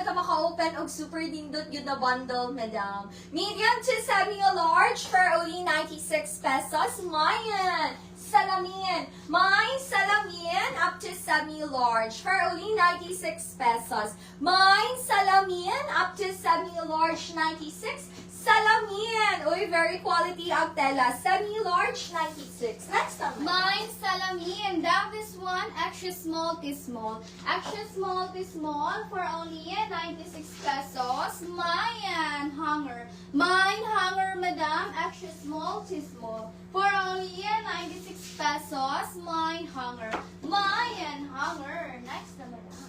ka maka-open og super dindot yun na bundle, madam. Medium to semi-large for only 96 pesos. Mayan! Salamin. May salamin up to semi-large for only 96 pesos. May salamin up to semi-large 96. Salamin. Uy, very quality ang tela. Semi-large 96. Next naman. Mine salamin. Down this one, extra small to small. Extra small to small for only 96 pesos. Mine hanger. Mine hanger, madam. Extra small to small. For only 96 pesos. Mine hanger. Mine hanger. Next na, madam.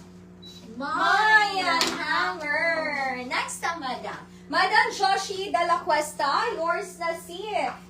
Mayan hanger. Next ang madam. Madam Joshi de la Cuesta, yours na si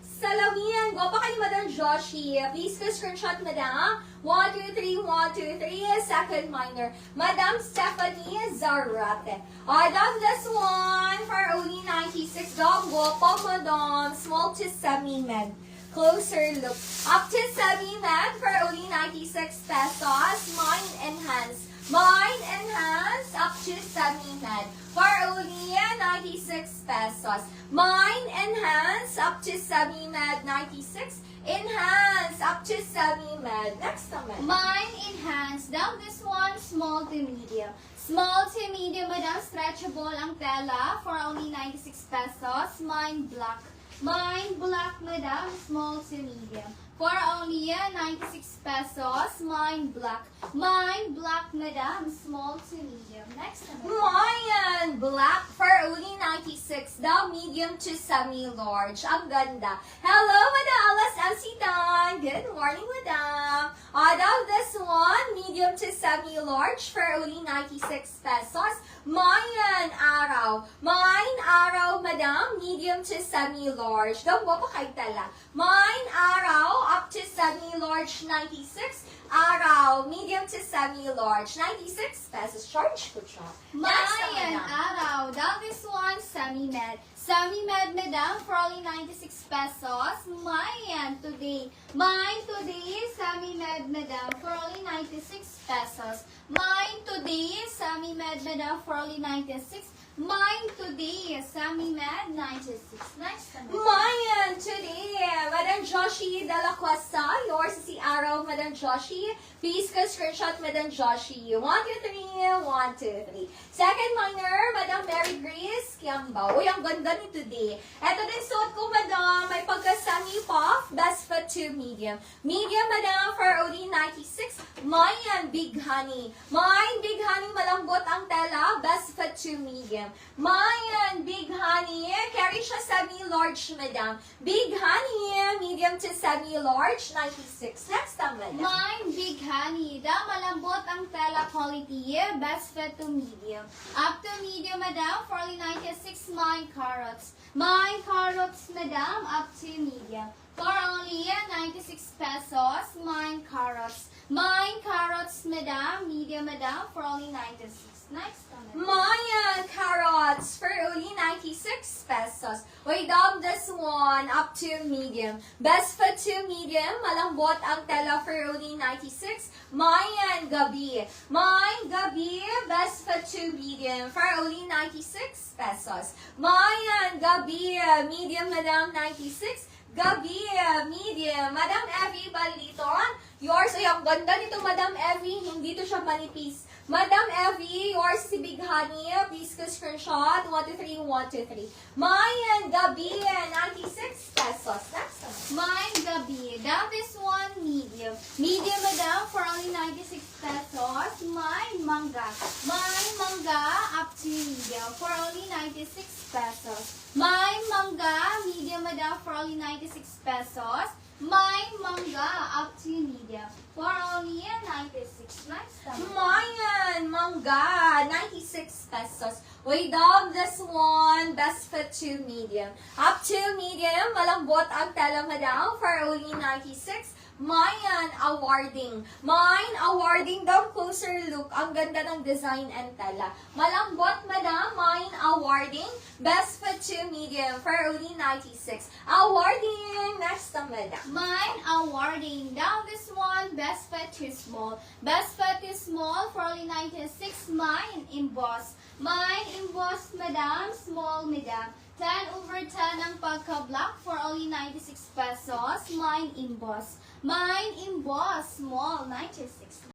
Salamin. Go pa kay Madam Joshi. Please screenshot, madam. 1, 2, 3, 1, 2, 3. Second minor. Madam Stephanie Zarate. I love this one for only 96. Dog, go pa, madam. Small to semi-med. Closer look. Up to semi-med for only 96 pesos. Mine enhanced. Mine enhanced up to semi-med for only 96 pesos. Mine enhanced up to semi-med 96. Enhanced up to semi-med. Next naman. Mine enhanced. Down this one, small to medium. Small to medium, madam. Stretchable ang tela for only 96 pesos. Mine black. Mine black, madam. Small to medium. For only 96 pesos. Mine black. Mine black, madam. Small to medium. Next naman. Mayan black for only 96. Daw medium to semi-large. Ang ganda. Hello, Madam Alas MC Tan. Good morning, Madam. Daw this one, medium to semi-large for only 96 pesos. Mayan araw. Mine araw, Madam. Medium to semi-large. Daw mo pa kay tala. Mine araw up to semi-large 96. Araw, medium to semi-large, 96 pesos. Charge ko siya. Mayan araw. Down this one, semi-med. Semi-med, madam, for only 96 pesos. Mayan today. Mine today, semi-med, madam, for only 96 pesos. Mine today, semi-med, madam, for only 96. Mine today, semi-med, 96. Next naman. Mayan today, Madam Joshi de la Cuesta. Yours is si Araw, Madam Joshi. Please go screenshot, Madam Joshi. 1, 2, 3, 1, 2, 3. Second minor, Madam Mary Grace Kiamba. Uy, ang ganda ni today. Ito din suot ko, Madam. May pagka-semi-puff. Best fit to medium. Medium, Madam, for only 96. Mayan, Big Honey. Mine, Big Honey, malambot ang tela. Best fit to medium. Mayan, Big Honey. Carry siya semi-large, Madam. Big Honey, medium to semi-large, 96. Next time, Madam. Mine, big honey. Da, malambot ang tela quality. Best fit to medium. Up to medium, madam, for only 96. Mine carrots. Mine carrots, madam, up to medium. For only 96 pesos. Mine carrots. Mine carrots, madam, medium, madam, for only 96. Next comment. Mayan carrots for only 96 pesos. Wait down this one up to medium. Best fit to medium. Malambot ang tela for only 96. Mayan gabi. Mayan gabi. Best fit to medium for only 96 pesos. Mayan gabi. Medium, madam, 96. Gabi, medium. Madam Evie Baliton, yours ay ang ganda nito, Madam Evie. Hindi to siya manipis. Madam Evie, yours si Big Honey. Please go screenshot. 1, 2, 3, 1, 2, 3. Mayan, gabi, 96 pesos. Next one. Mine gabi. Down this one, medium. Medium, madam, for only 96 pesos. Mine mangga. Mine mangga, up to medium, for only 96 pesos. Mine mangga, medium, madam, for only 96 pesos. Mine mangga, up to medium, for only 96. Next time. Mayan, mangga, 96 pesos. Wait down this one, best fit to medium. Up to medium, malambot ang tela, madam, for only 96. Mayan awarding. Mine awarding daw, closer look. Ang ganda ng design and tela. Malambot, madam. Mine awarding. Best fit to medium for only 96. Awarding. Next na, madam. Mine awarding. Down this one, best fit to small. Best fit to small for only 96. Mine embossed. Mine embossed, madam. Small, madam. 10/10 ang pagka-black for only 96 pesos. Mine embossed. Mine embossed. Small, 96.